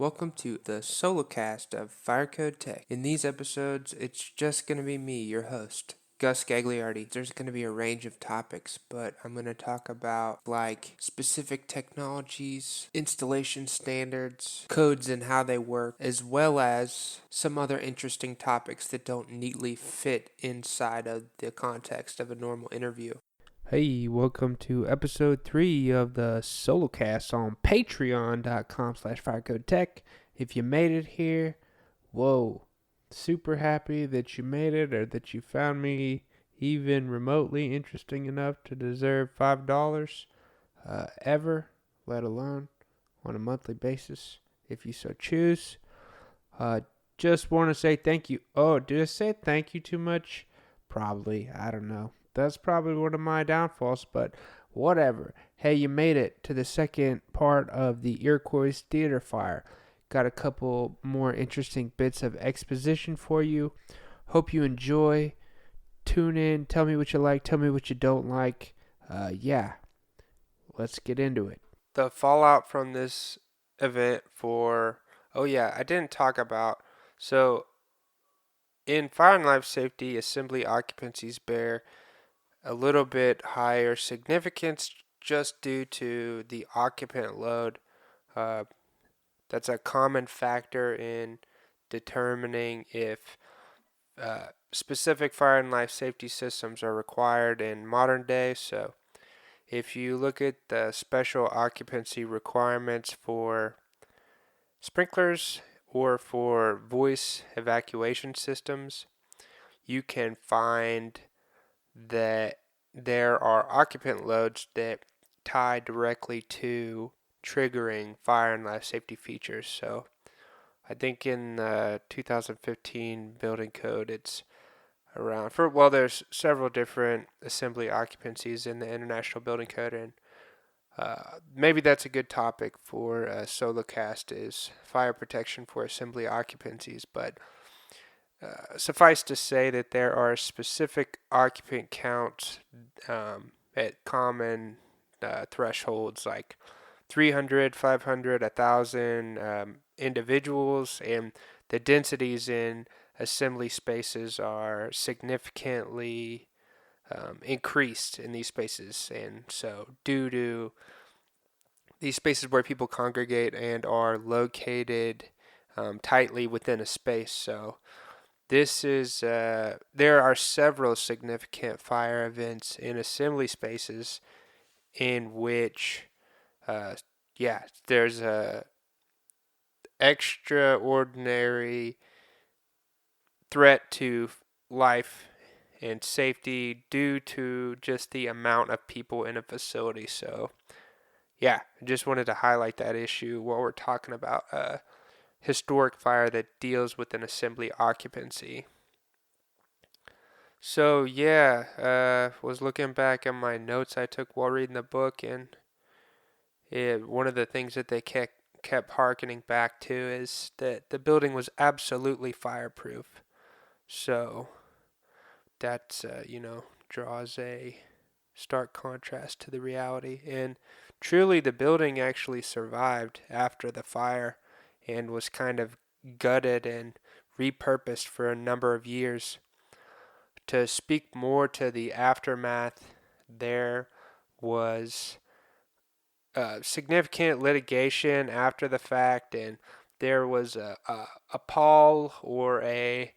Welcome to the Solocast of Firecode Tech. In these episodes, it's just going to be me, your host, Gus Gagliardi. There's going to be a range of topics, but I'm going to talk about specific technologies, installation standards, codes and how they work, as well as some other interesting topics that don't neatly fit inside of the context of a normal interview. Hey, welcome to episode 3 of the Solocast on patreon.com/firecodetech. If you made it here, whoa, super happy that you made it or that you found me even remotely interesting enough to deserve $5 ever, let alone on a monthly basis, if you so choose. Just want to say thank you. Oh, did I say thank you too much? Probably, I don't know. That's probably one of my downfalls, but whatever. Hey, you made it to the second part of the Iroquois Theatre Fire. Got a couple more interesting bits of exposition for you. Hope you enjoy. Tune in. Tell me what you like. Tell me what you don't like. Let's get into it. The fallout from this event I didn't talk about. So, in fire and life safety, assembly occupancies bear a little bit higher significance just due to the occupant load. That's a common factor in determining if specific fire and life safety systems are required in modern day. So if you look at the special occupancy requirements for sprinklers or for voice evacuation systems, you can find that there are occupant loads that tie directly to triggering fire and life safety features. So I think in the 2015 building code, it's there's several different assembly occupancies in the International Building Code, and maybe that's a good topic for a Solocast, is fire protection for assembly occupancies. But suffice to say that there are specific occupant counts at common thresholds like 300, 500, 1,000 individuals, and the densities in assembly spaces are significantly increased in these spaces. And so due to these spaces where people congregate and are located tightly within a space, so there are several significant fire events in assembly spaces in which, there's a extraordinary threat to life and safety due to just the amount of people in a facility. So, I just wanted to highlight that issue while we're talking about historic fire that deals with an assembly occupancy. So was looking back at my notes I took while reading the book, and one of the things that they kept harkening back to is that the building was absolutely fireproof. So that draws a stark contrast to the reality. And truly, the building actually survived after the fire and was kind of gutted and repurposed for a number of years. To speak more to the aftermath, there was significant litigation after the fact, and there was a pall or a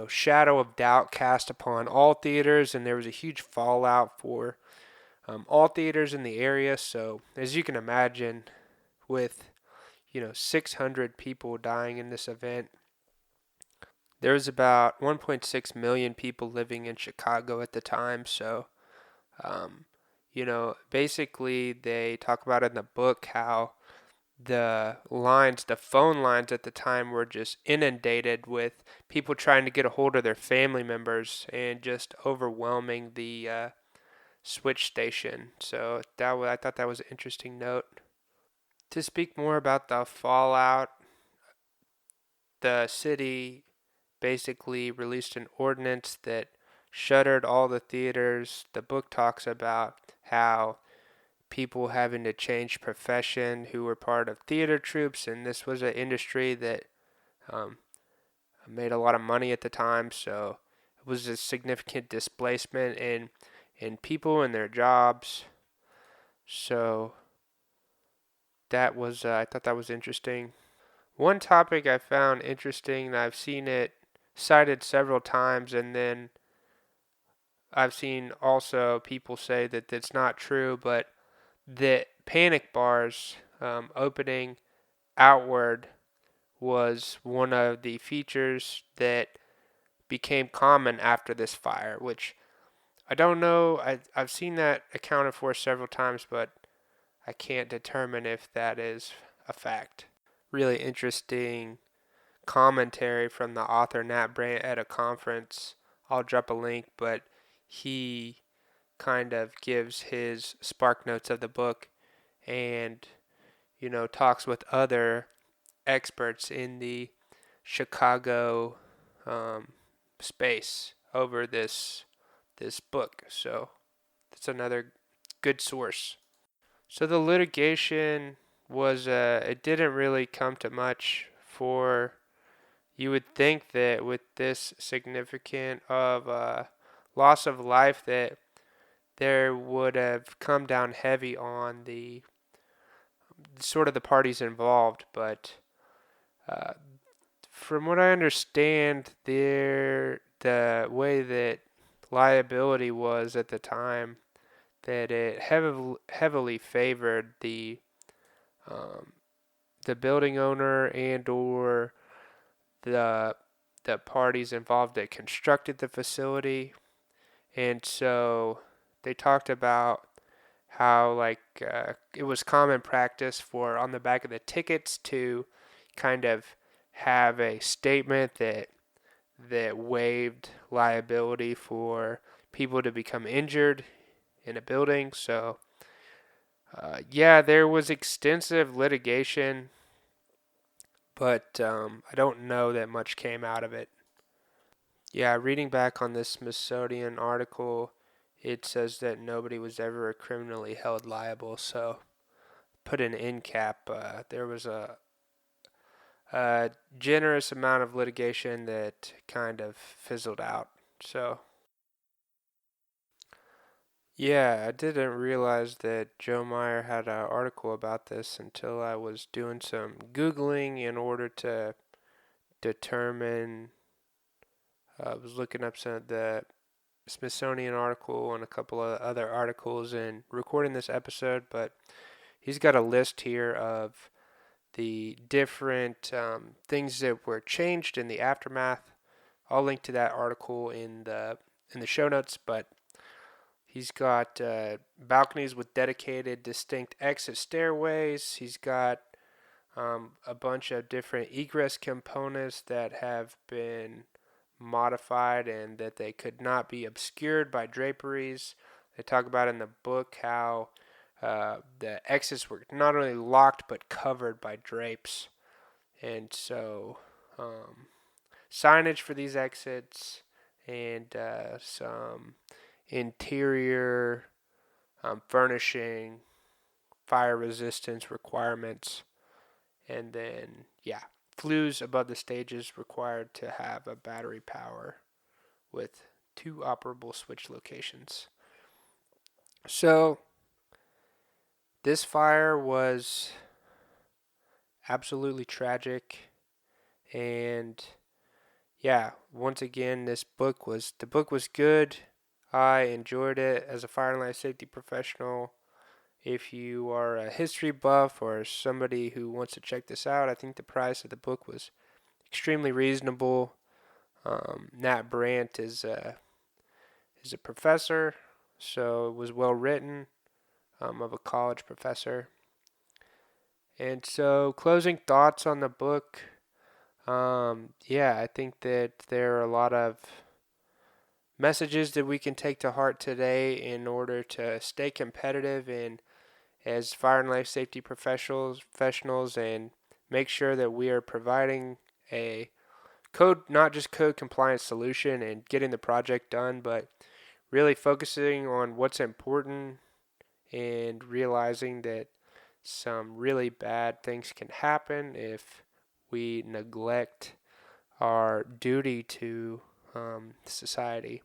shadow of doubt cast upon all theaters, and there was a huge fallout for all theaters in the area. So as you can imagine, with 600 people dying in this event, there was about 1.6 million people living in Chicago at the time. So basically they talk about in the book how the phone lines at the time were just inundated with people trying to get a hold of their family members and just overwhelming the switch station. So I thought that was an interesting note. To speak more about the fallout, the city basically released an ordinance that shuttered all the theaters. The book talks about how people having to change profession who were part of theater troupes, and this was an industry that um, made a lot of money at the time, so it was a significant displacement in people and their jobs. So that was I thought that was interesting. One topic I found interesting, and I've seen it cited several times, and then I've seen also people say that that's not true, but that panic bars opening outward was one of the features that became common after this fire, which I don't know. I've seen that accounted for several times, but I can't determine if that is a fact. Really interesting commentary from the author Nat Brandt at a conference. I'll drop a link, but he kind of gives his spark notes of the book and, talks with other experts in the Chicago space over this book. So that's another good source. So the litigation was it didn't really come to much. For you would think that with this significant of loss of life that there would have come down heavy on the sort of the parties involved, but uh, from what I understand, the way that liability was at the time, that it heavily favored um, the building owner and or the the parties involved that constructed the facility, and so they talked about how it was common practice for on the back of the tickets to kind of have a statement that waived liability for people to become injured in a building. So yeah, there was extensive litigation, but I don't know that much came out of it. Yeah, reading back on this Smithsonian article, it says that nobody was ever criminally held liable. So put an end cap. There was a generous amount of litigation that kind of fizzled out. So yeah, I didn't realize that Joe Meyer had an article about this until I was doing some Googling in order to determine. I was looking up some of the Smithsonian article and a couple of other articles and recording this episode, but he's got a list here of the different things that were changed in the aftermath. I'll link to that article in the show notes, but he's got balconies with dedicated, distinct exit stairways. He's got a bunch of different egress components that have been modified and that they could not be obscured by draperies. They talk about in the book how the exits were not only locked but covered by drapes. And so signage for these exits and some interior furnishing, fire resistance requirements, and then, yeah, flues above the stages required to have a battery power with 2 operable switch locations. So, this fire was absolutely tragic, and yeah, once again, the book was good. I enjoyed it as a fire and life safety professional. If you are a history buff or somebody who wants to check this out, I think the price of the book was extremely reasonable. Nat Brandt is a professor, so it was well written, of a college professor. And so, closing thoughts on the book. Yeah, I think that there are a lot of messages that we can take to heart today in order to stay competitive and as fire and life safety professionals and make sure that we are providing a not just code compliance solution and getting the project done, but really focusing on what's important and realizing that some really bad things can happen if we neglect our duty to society.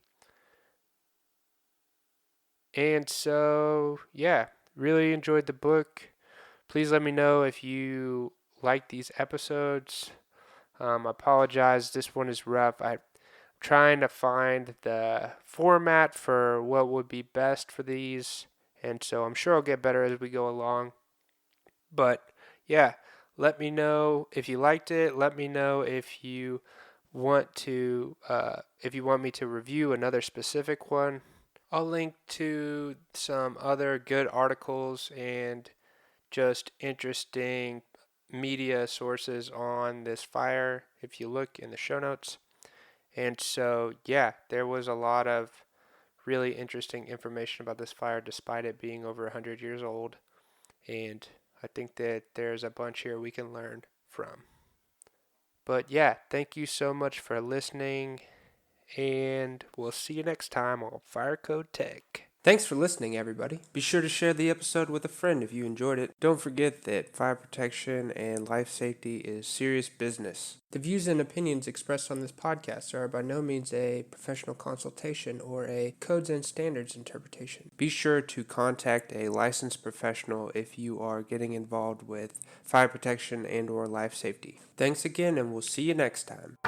And so, yeah, really enjoyed the book. Please let me know if you like these episodes. I apologize, this one is rough. I'm trying to find the format for what would be best for these, and so I'm sure I'll get better as we go along. But yeah, let me know if you liked it. Let me know if you want me to review another specific one. I'll link to some other good articles and just interesting media sources on this fire if you look in the show notes. And so, yeah, there was a lot of really interesting information about this fire despite it being over 100 years old. And I think that there's a bunch here we can learn from. But yeah, thank you so much for listening, and we'll see you next time on Fire Code Tech. Thanks for listening, everybody. Be sure to share the episode with a friend if you enjoyed it. Don't forget that fire protection and life safety is serious business. The views and opinions expressed on this podcast are by no means a professional consultation or a codes and standards interpretation. Be sure to contact a licensed professional if you are getting involved with fire protection and or life safety. Thanks again, and we'll see you next time.